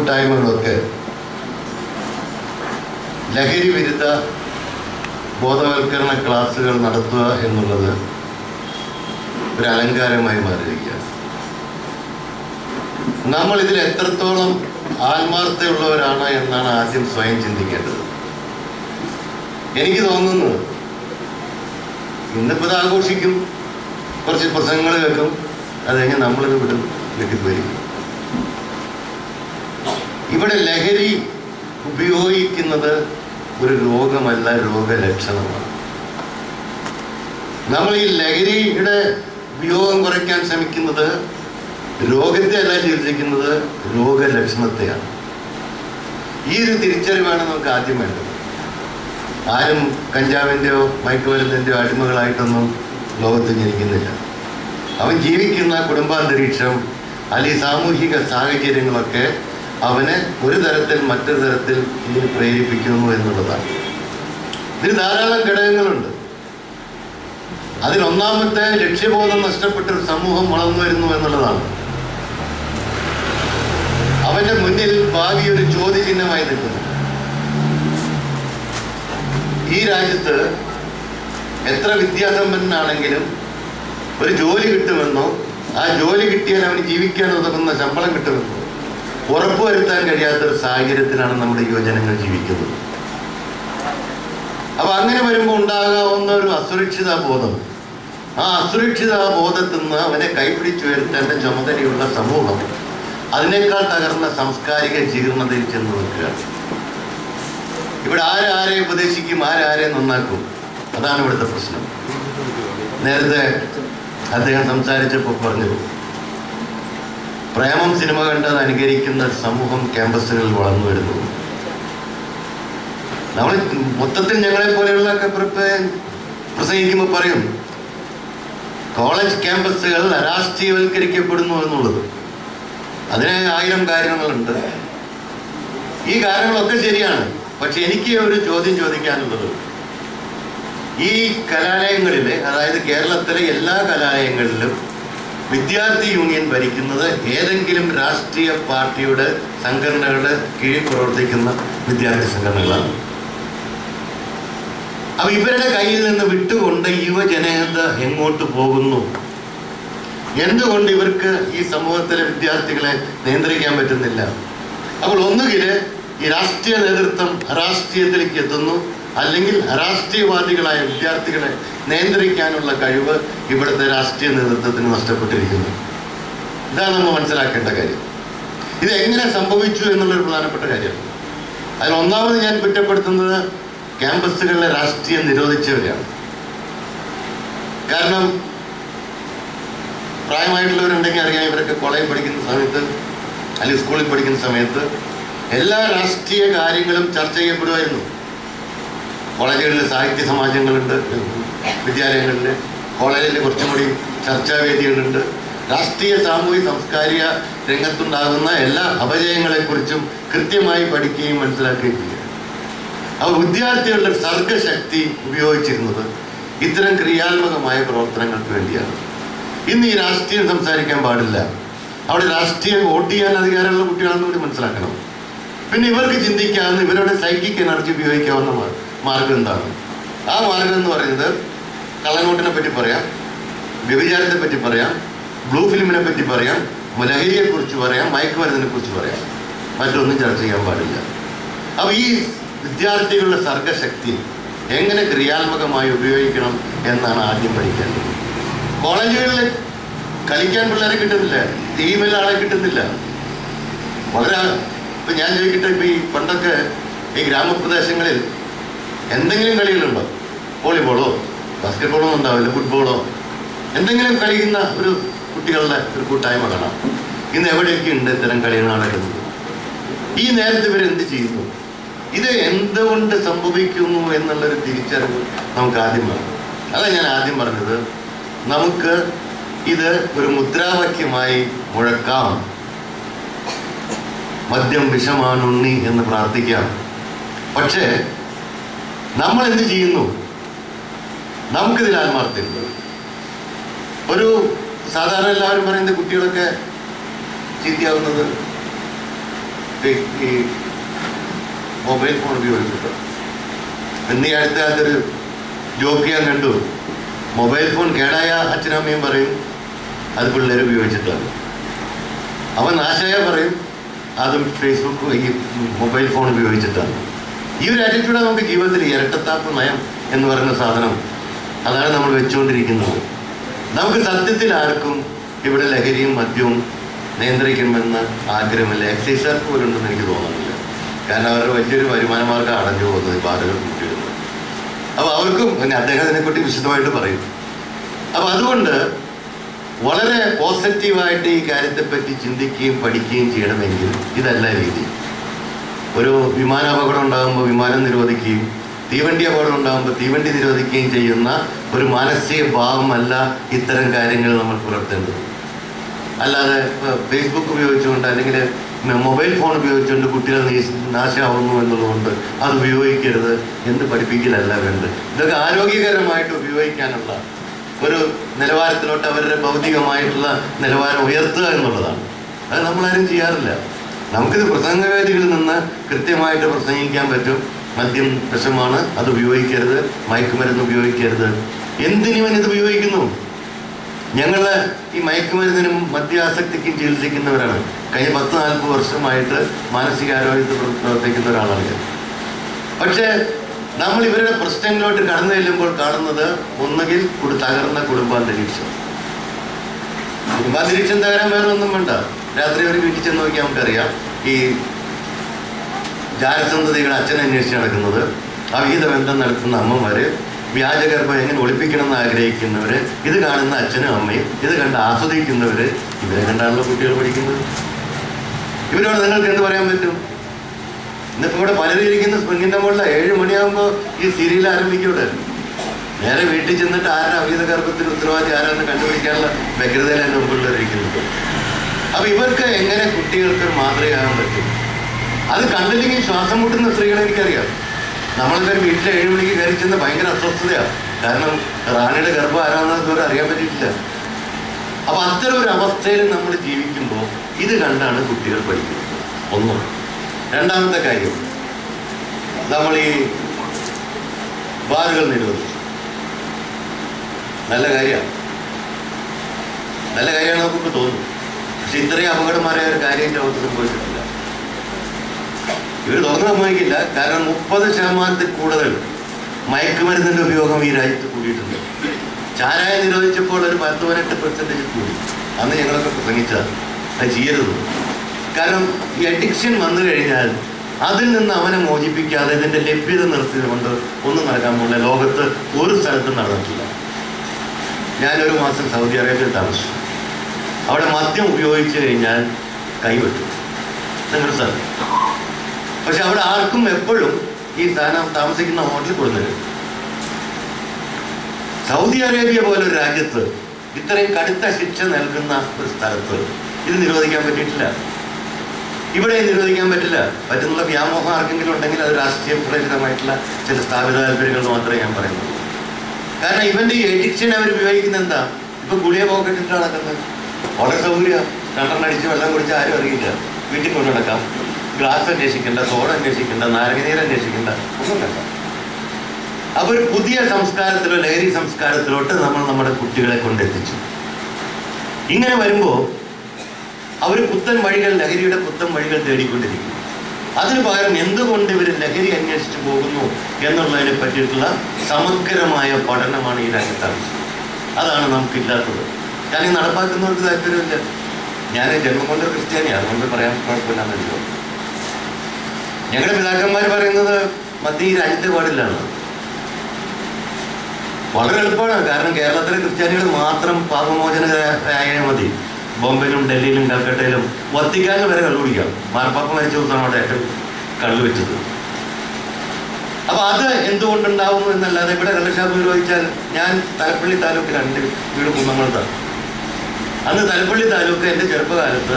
കൂട്ടായ്മകളൊക്കെ ലഹരി വിരുദ്ധ ബോധവൽക്കരണ ക്ലാസുകൾ നടത്തുക എന്നുള്ളത് ഒരു അലങ്കാരമായി മാറിയിരിക്കുകയാണ്. നമ്മൾ ഇതിൽ എത്രത്തോളം ആത്മാർത്ഥതയുള്ളവരാണ് എന്നാണ് ആദ്യം സ്വയം ചിന്തിക്കേണ്ടത്. എനിക്ക് തോന്നുന്നു ഇന്നിപ്പോൾ ഇത് ആഘോഷിക്കും, കുറച്ച് പ്രസംഗങ്ങൾ കേൾക്കും, അത് കഴിഞ്ഞ് നമ്മളിത് വിടും, വീട്ടിൽ. ഇവിടെ ലഹരി ഉപയോഗിക്കുന്നത് ഒരു രോഗമല്ല, രോഗലക്ഷണമാണ്. നമ്മൾ ഈ ലഹരിയുടെ ഉപയോഗം കുറയ്ക്കാൻ ശ്രമിക്കുന്നത് രോഗത്തെ അല്ല ചികിത്സിക്കുന്നത്, രോഗലക്ഷണത്തെയാണ്. ഈ ഒരു തിരിച്ചറിവാണ് നമുക്ക് ആദ്യം വേണ്ടത്. ആരും കഞ്ചാവിൻ്റെയോ മയക്കുമരുന്നിൻ്റെയോ അടിമകളായിട്ടൊന്നും ലോകത്ത് ജനിക്കുന്നില്ല. അവൻ ജീവിക്കുന്ന കുടുംബാന്തരീക്ഷം അല്ലെങ്കിൽ സാമൂഹിക സാഹചര്യങ്ങളൊക്കെ അവനെ ഒരു തരത്തിൽ മറ്റൊരു തരത്തിൽ ഇതിന് പ്രേരിപ്പിക്കുന്നു എന്നുള്ളതാണ്. ഇതിന് ധാരാളം ഘടകങ്ങളുണ്ട്. അതിലൊന്നാമത്തെ ലക്ഷ്യബോധം നഷ്ടപ്പെട്ടൊരു സമൂഹം വളർന്നു വരുന്നു എന്നുള്ളതാണ്. അവന്റെ മുന്നിൽ ഭാവി ഒരു ചോദ്യചിഹ്നമായി നിൽക്കുന്നു. ഈ രാജ്യത്ത് എത്ര വിദ്യാസമ്പന്നനാണെങ്കിലും ഒരു ജോലി കിട്ടുമെന്നോ ആ ജോലി കിട്ടിയാൽ അവന് ജീവിക്കാൻ ഉതകുന്ന ശമ്പളം കിട്ടുമെന്നോ ഉറപ്പുവരുത്താൻ കഴിയാത്തൊരു സാഹചര്യത്തിലാണ് നമ്മുടെ യുവജനങ്ങൾ ജീവിക്കുന്നത്. അപ്പൊ അങ്ങനെ വരുമ്പോൾ ഉണ്ടാകാവുന്ന ഒരു അസുരക്ഷിത ബോധം, ആ അസുരക്ഷിത ബോധത്തിൽ നിന്ന് അവനെ കൈപിടിച്ചുയർത്തേണ്ട ചുമതലയുള്ള സമൂഹം അതിനേക്കാൾ തകർന്ന സാംസ്കാരിക ജീർണതയിൽ ചെന്ന് നിൽക്കുകയാണ്. ഇവിടെ ആരെ ഉപദേശിക്കും, ആരെ നന്നാക്കും, അതാണ് ഇവിടുത്തെ പ്രശ്നം. നേരത്തെ അദ്ദേഹം സംസാരിച്ചപ്പോൾ പറഞ്ഞു, പ്രേമം സിനിമ കണ്ടത് അനുകരിക്കുന്ന സമൂഹം ക്യാമ്പസുകളിൽ വളർന്നു വരുന്നു. നമ്മൾ മൊത്തത്തിൽ ഞങ്ങളെ പോലെയുള്ളതൊക്കെ പ്രസംഗിക്കുമ്പോൾ പറയും കോളേജ് ക്യാമ്പസുകൾ അരാഷ്ട്രീയവൽക്കരിക്കപ്പെടുന്നു എന്നുള്ളത്. അതിന് 1000 കാര്യങ്ങളുണ്ട്. ഈ കാര്യങ്ങളൊക്കെ ശരിയാണ്. പക്ഷെ എനിക്ക് ഒരു ചോദ്യം ചോദിക്കാനുള്ളത്, ഈ കലാലയങ്ങളിലെ, അതായത് കേരളത്തിലെ എല്ലാ കലാലയങ്ങളിലും വിദ്യാർത്ഥി യൂണിയൻ ഭരിക്കുന്നത് ഏതെങ്കിലും രാഷ്ട്രീയ പാർട്ടിയുടെ സംഘടനകളുടെ കീഴിൽ പ്രവർത്തിക്കുന്ന വിദ്യാർത്ഥി സംഘടനകളാണ്. അപ്പൊ ഇവരുടെ കയ്യിൽ നിന്ന് വിട്ടുകൊണ്ട് യുവജനത എങ്ങോട്ട് പോകുന്നു? എന്തുകൊണ്ട് ഇവർക്ക് ഈ സമൂഹത്തിലെ വിദ്യാർത്ഥികളെ നിയന്ത്രിക്കാൻ പറ്റുന്നില്ല? അപ്പോൾ ഒന്നുകിൽ ഈ രാഷ്ട്രീയ നേതൃത്വം അരാഷ്ട്രീയത്തിലേക്ക് എത്തുന്നു, അല്ലെങ്കിൽ അരാഷ്ട്രീയവാദികളായ വിദ്യാർത്ഥികളെ നിയന്ത്രിക്കാനുള്ള കഴിവ് ഇവിടുത്തെ രാഷ്ട്രീയ നേതൃത്വത്തിന് നഷ്ടപ്പെട്ടിരിക്കുന്നു. ഇതാണ് നമ്മൾ മനസ്സിലാക്കേണ്ട കാര്യം. ഇത് എങ്ങനെ സംഭവിച്ചു എന്നുള്ളൊരു പ്രധാനപ്പെട്ട കാര്യമാണ്. അതിൽ ഒന്നാമത് ഞാൻ കുറ്റപ്പെടുത്തുന്നത് ക്യാമ്പസുകളിലെ രാഷ്ട്രീയം നിരോധിച്ചവരെയാണ്. കാരണം പ്രായമായിട്ടുള്ളവരുണ്ടെങ്കിൽ അറിയാം, ഇവരൊക്കെ കോളേജിൽ പഠിക്കുന്ന സമയത്ത് അല്ലെങ്കിൽ സ്കൂളിൽ പഠിക്കുന്ന സമയത്ത് എല്ലാ രാഷ്ട്രീയ കാര്യങ്ങളും ചർച്ച ചെയ്യപ്പെടുമായിരുന്നു. കോളേജുകളിൽ സാഹിത്യ സമാജങ്ങളുണ്ട്, വിദ്യാലയങ്ങളിൽ, കോളേജിൽ കുറച്ചും കൂടി ചർച്ചാവേദികളുണ്ട്. രാഷ്ട്രീയ, സാമൂഹിക, സാംസ്കാരിക രംഗത്തുണ്ടാകുന്ന എല്ലാ അപജയങ്ങളെക്കുറിച്ചും കൃത്യമായി പഠിക്കുകയും മനസ്സിലാക്കുകയും ചെയ്യുക. അവർ വിദ്യാർത്ഥികളുടെ സർഗശക്തി ഉപയോഗിച്ചിരുന്നത് ഇത്തരം ക്രിയാത്മകമായ പ്രവർത്തനങ്ങൾക്ക് വേണ്ടിയാണ്. ഇന്ന് ഈ രാഷ്ട്രീയം സംസാരിക്കാൻ പാടില്ല. അവിടെ രാഷ്ട്രീയം വോട്ട് ചെയ്യാൻ അധികാരമുള്ള കുട്ടികളാണെന്ന് കൂടി മനസ്സിലാക്കണം. പിന്നെ ഇവർക്ക് ചിന്തിക്കാവുന്ന, ഇവരുടെ സൈക്കിക് എനർജി ഉപയോഗിക്കാവുന്ന മാർഗം എന്താണ്? ആ മാർഗം എന്ന് പറയുന്നത് കള്ളനോട്ടിനെ പറ്റി പറയാം, വ്യഭിചാരത്തെ പറ്റി പറയാം, ബ്ലൂ ഫിലിമിനെ പറ്റി പറയാം, ലഹരിയെക്കുറിച്ച് പറയാം, മയക്കുമരുന്നിനെ കുറിച്ച് പറയാം. മറ്റൊന്നും ചർച്ച ചെയ്യാൻ പാടില്ല. അപ്പോൾ ഈ വിദ്യാർത്ഥികളുടെ സർഗശക്തി എങ്ങനെ ക്രിയാത്മകമായി ഉപയോഗിക്കണം എന്നാണ് ആദ്യം പഠിക്കേണ്ടത്. കോളേജുകളിൽ കളിക്കാൻ പിള്ളേരെ കിട്ടുന്നില്ല, ടീമിൽ ആളെ കിട്ടുന്നില്ല. വളരെ ഇപ്പം ഞാൻ ചോദിക്കട്ടെ, ഇപ്പം ഈ പണ്ടൊക്കെ ഈ ഗ്രാമപ്രദേശങ്ങളിൽ എന്തെങ്കിലും കളികളുണ്ടോ? വോളിബോളോ ബാസ്കറ്റ് ബോളോ ഉണ്ടാവില്ല, ഫുട്ബോളോ എന്തെങ്കിലും കളിക്കുന്ന ഒരു കുട്ടികളുടെ ഒരു കൂട്ടായ്മ കാണാം. ഇന്ന് എവിടെയൊക്കെ ഉണ്ട് ഇത്തരം കളികൾ നടക്കുന്നത്? ഈ നേരത്തെ ഇവരെന്ത് ചെയ്യുന്നു? ഇത് എന്തുകൊണ്ട് സംഭവിക്കുന്നു എന്നുള്ളൊരു തിരിച്ചറിവ് നമുക്ക് ആദ്യം വേണം. അതാണ് ഞാൻ ആദ്യം പറഞ്ഞത്, നമുക്ക് ഇത് ഒരു മുദ്രാവാക്യമായി മുഴക്കാം. മദ്യം വിഷമാണുണ്ണി എന്ന് പ്രാർത്ഥിക്കാം. പക്ഷേ നമ്മൾ എന്ത് ചെയ്യുന്നു? നമുക്കിതിൽ ആത്മാർത്ഥതയുണ്ട്. ഒരു സാധാരണ എല്ലാവരും പറയുന്നത് കുട്ടികളൊക്കെ ചീത്തയാവുന്നത് ഈ മൊബൈൽ ഫോൺ ഉപയോഗിച്ചിട്ട്. എന്നീ അടുത്ത കാലത്തൊരു ജോക്ക് ഞാൻ കണ്ടു. മൊബൈൽ ഫോൺ കേടായ അച്ഛനമ്മയും പറയും അത് പിള്ളേർ ഉപയോഗിച്ചിട്ടാണ്. അവൻ നാശായ പറയും അതും ഫേസ്ബുക്ക് ഈ മൊബൈൽ ഫോൺ ഉപയോഗിച്ചിട്ടാണ്. ഈ ഒരു ആറ്റിറ്റ്യൂഡ് നമുക്ക് ജീവിതത്തിൽ ഇരട്ടത്താപ്പ് നയം എന്ന് പറയുന്ന സാധനം അതാണ് നമ്മൾ വെച്ചുകൊണ്ടിരിക്കുന്നത്. നമുക്ക് സത്യത്തിൽ ആർക്കും ഇവിടെ ലഹരിയും മദ്യവും നിയന്ത്രിക്കണമെന്ന് ആഗ്രഹമില്ല. എക്സൈസുകാർക്ക് പോലും ഉണ്ടെന്ന് എനിക്ക് തോന്നുന്നില്ല. കാരണം അവരുടെ വലിയൊരു വരുമാന മാർഗ്ഗം അടഞ്ഞു പോകുന്നത് ഈ ബാറുകൾ കൂട്ടിയിടുന്നത്. അപ്പോൾ അവർക്കും പിന്നെ അദ്ദേഹം അതിനെക്കുറിച്ച് വിശദമായിട്ട് പറയും. അപ്പോൾ അതുകൊണ്ട് വളരെ പോസിറ്റീവായിട്ട് ഈ കാര്യത്തെപ്പറ്റി ചിന്തിക്കുകയും പഠിക്കുകയും ചെയ്യണമെങ്കിൽ ഇതല്ല രീതി. ഒരു വിമാനാപകടം ഉണ്ടാകുമ്പോൾ വിമാനം നിരോധിക്കുകയും തീവണ്ടി അപകടം ഉണ്ടാകുമ്പോൾ തീവണ്ടി നിരോധിക്കുകയും ചെയ്യുന്ന ഒരു മാനസിക ഭാവമല്ല ഇത്തരം കാര്യങ്ങൾ നമ്മൾ പുലർത്തേണ്ടത്. അല്ലാതെ ഫേസ്ബുക്ക് ഉപയോഗിച്ചുകൊണ്ട് അല്ലെങ്കിൽ മൊബൈൽ ഫോൺ ഉപയോഗിച്ചുകൊണ്ട് കുട്ടികൾ നാശമാവുന്നു എന്നുള്ളതുകൊണ്ട് അത് ഉപയോഗിക്കരുത് എന്ന് പഠിപ്പിക്കലല്ല വേണ്ടത്. ഇതൊക്കെ ആരോഗ്യകരമായിട്ട് ഉപയോഗിക്കാനുള്ള ഒരു നിലവാരത്തിലോട്ട് അവരുടെ ഭൗതികമായിട്ടുള്ള നിലവാരം ഉയർത്തുക എന്നുള്ളതാണ്. അത് നമ്മളാരും ചെയ്യാറില്ല. നമുക്കിത് പ്രസംഗവേദികളിൽ നിന്ന് കൃത്യമായിട്ട് പ്രസംഗിക്കാൻ പറ്റും. മദ്യം വിഷമാണ്, അത് ഉപയോഗിക്കരുത്, മയക്കുമരുന്ന് ഉപയോഗിക്കരുത്. എന്തിനും ഇത് ഉപയോഗിക്കുന്നു. ഞങ്ങൾ ഈ മയക്കുമരുന്നിനും മദ്യാസക്തിക്കും ചികിത്സിക്കുന്നവരാണ്. കഴിഞ്ഞ 10-40 വർഷമായിട്ട് മാനസികാരോഗ്യത്തിൽ പ്രവർത്തിക്കുന്ന ഒരാളാണ് ഞാൻ. പക്ഷേ നമ്മൾ ഇവരുടെ പ്രശ്നങ്ങളിലോട്ട് കടന്നു ചെല്ലുമ്പോൾ കാണുന്നത് ഒന്നുകിൽ തകർന്ന കുടുംബാന്തരീക്ഷം. കുടുംബാന്തരീക്ഷം തകരാൻ വേറെ ഒന്നും വേണ്ട. രാത്രി ഒരു വീട്ടിൽ ചെന്ന് നോക്കിയാൽ നമുക്കറിയാം ഈ ജാരസന്തതിയുടെ അച്ഛനെ അന്വേഷിച്ച് നടക്കുന്നത്, അവിഹിത ബന്ധം നടത്തുന്ന അമ്മമാര്, വ്യാജഗർഭം എങ്ങനെ ഒളിപ്പിക്കണമെന്ന് ആഗ്രഹിക്കുന്നവർ, ഇത് കാണുന്ന അച്ഛനും അമ്മയും, ഇത് കണ്ട് ആസ്വദിക്കുന്നവർ, ഇവരെ കണ്ടാണല്ലോ കുട്ടികൾ പഠിക്കുന്നത്. ഇവരോട് നിങ്ങൾക്ക് എന്ത് പറയാൻ പറ്റും? ഇന്നിപ്പോൾ ഇവിടെ പലരും ഇരിക്കുന്ന സ്പ്രിങ്ങിൻ്റെ മുകളിൽ 7 മണിയാകുമ്പോൾ ഈ സീരിയൽ ആരംഭിക്കൂടെ. നേരെ വീട്ടിൽ ചെന്നിട്ട് ആരുടെ അവിഹിത ഗർഭത്തിന് ഉത്തരവാദി ആരാന്ന് കണ്ടുപിടിക്കാനുള്ള വ്യഗ്രതയിൽ എൻ്റെ മുമ്പിലുള്ളവരിക്കുന്നത്. അപ്പോൾ ഇവർക്ക് എങ്ങനെ കുട്ടികൾക്ക് മാതൃകയാകാൻ പറ്റും? അത് കണ്ടില്ലെങ്കിൽ ശ്വാസം മുട്ടുന്ന സ്ത്രീകളെ എനിക്കറിയാം. നമ്മളൊക്കെ വീട്ടിൽ 7 മണിക്ക് കയറി ചെന്ന് ഭയങ്കര അസ്വസ്ഥതയാണ്. കാരണം റാണിയുടെ ഗർഭം ആരാണെന്ന് ഇതുവരെ അറിയാൻ പറ്റിയിട്ടില്ല. അപ്പോൾ അത്തരം ഒരു അവസ്ഥയിൽ നമ്മൾ ജീവിക്കുമ്പോൾ ഇത് കണ്ടാണ് കുട്ടികൾ പഠിക്കുന്നത്. ഒന്ന്. രണ്ടാമത്തെ കാര്യം, നമ്മൾ ഈ ബാറുകൾ നിരോധിച്ചു. നല്ല കാര്യമാണ്, നല്ല കാര്യമാണ് നമുക്ക് തോന്നുന്നു. പക്ഷെ ഇത്രയും അപകടമായ ഒരു കാര്യം ലോകത്ത് സംഭവിച്ചിട്ടില്ല. ഇവർ തുറന്നു സമ്മതിക്കില്ല. കാരണം 30% കൂടുതൽ മയക്കുമരുന്നിൻ്റെ ഉപയോഗം ഈ രാജ്യത്ത് കൂടിയിട്ടുണ്ട്. ചാരായം നിരോധിച്ചപ്പോൾ ഒരു 10-18% കൂടി. അന്ന് ഞങ്ങളൊക്കെ പ്രസംഗിച്ചതാണ് അത് ചെയ്യരുത്. കാരണം ഈ അഡിക്ഷൻ വന്നു കഴിഞ്ഞാൽ അതിൽ നിന്ന് അവനെ മോചിപ്പിക്കാതെ ഇതിൻ്റെ ലഭ്യത നിർത്തിയതുകൊണ്ട് ഒന്നും നടക്കാൻ പോകുന്ന ലോകത്ത് ഒരു സ്ഥലത്തും നടന്നിട്ടില്ല. ഞാനൊരു മാസം സൗദി അറേബ്യയിൽ താമസിച്ചു. അവിടെ മദ്യം ഉപയോഗിച്ച് കഴിഞ്ഞാൽ കൈവിട്ടു നിങ്ങളുടെ സ്ഥലം. പക്ഷെ അവിടെ ആർക്കും എപ്പോഴും ഈ സ്ഥാനം താമസിക്കുന്ന ഹോട്ടലിൽ കൊടുത്തത്. സൗദി അറേബ്യ പോലൊരു രാജ്യത്ത് ഇത്രയും കടുത്ത ശിക്ഷ നൽകുന്ന ഒരു സ്ഥലത്ത് ഇത് നിരോധിക്കാൻ പറ്റിയിട്ടില്ല. ഇവിടെ നിരോധിക്കാൻ പറ്റില്ല. പറ്റുന്നുള്ള വ്യാമോഹം ആർക്കെങ്കിലും ഉണ്ടെങ്കിൽ അത് രാഷ്ട്രീയ പ്രേരിതമായിട്ടുള്ള ചില സ്ഥാപിത താല്പര്യങ്ങൾ മാത്രമേ ഞാൻ പറയുന്നുള്ളൂ. കാരണം ഇവൻ്റെ ഈ എഡിക്ഷൻ അവർ ഉപയോഗിക്കുന്നത് എന്താ? ഇപ്പം ഗുളിക പോക്കറ്റിട്ട് നടക്കുന്നത് വളരെ സൗകര്യം. 2 അടിച്ച് വെള്ളം കുടിച്ച് ആരും അറിയില്ല. വീട്ടിൽ കൊണ്ടു നടക്കാം. ഗ്ലാസ് അന്വേഷിക്കേണ്ട, സോഡ അന്വേഷിക്കേണ്ട, നാരകനീര് അന്വേഷിക്കേണ്ട, ഒന്നും വേണ്ട. അപ്പോൾ ഒരു പുതിയ സംസ്കാരത്തിലോ ലഹരി സംസ്കാരത്തിലോട്ട് നമ്മൾ നമ്മുടെ കുട്ടികളെ കൊണ്ടെത്തിച്ചു. ഇങ്ങനെ വരുമ്പോൾ അവർ പുത്തൻ വഴികൾ, ലഹരിയുടെ പുത്തൻ വഴികൾ തേടിക്കൊണ്ടിരിക്കും. അതിന് പകരം എന്തുകൊണ്ട് ഇവർ ലഹരി അന്വേഷിച്ചു പോകുന്നു എന്നുള്ളതിനെ പറ്റിയിട്ടുള്ള സമഗ്രമായ പഠനമാണ് ഈ രാജ്യത്ത് ആവശ്യം. അതാണ് നമുക്കില്ലാത്തത്. ഞാൻ ഈ നടപ്പാക്കുന്നവർക്ക് താല്പര്യമില്ല. ഞാൻ ജന്മം കൊണ്ട് ക്രിസ്ത്യാനിയാണ്, അതുകൊണ്ട് പറയാൻ കുഴപ്പമില്ലാന്നല്ലോ. ഞങ്ങളുടെ പിതാക്കന്മാർ പറയുന്നത് മദ്യം ഈ രാജ്യത്തെ പാടില്ലാണ്. വളരെ എളുപ്പമാണ്. കാരണം കേരളത്തിലെ ക്രിസ്ത്യാനികൾ മാത്രം പാപമോചനരായാൽ മതി. ബോംബെയിലും ഡൽഹിയിലും കൽക്കട്ടയിലും വത്തിക്കാനിൽ വരെ കള്ളു കുടിക്കാം. മാർപ്പാപ്പ മരിച്ച ദിവസമാണ് അവിടെ ഏറ്റവും കള്ളു വെച്ചത്. അപ്പോൾ അത് എന്തുകൊണ്ടുണ്ടാവുന്നു എന്നല്ലാതെ ഇവിടെ കള്ളഷാപ്പ് നിരോധിച്ചാൽ, ഞാൻ തലപ്പള്ളി താലൂക്കിലാണ്, എൻ്റെ വീട് കുന്നംകുളത്താണ്. അന്ന് തലപ്പള്ളി താലൂക്ക് എൻ്റെ ചെറുപ്പകാലത്ത്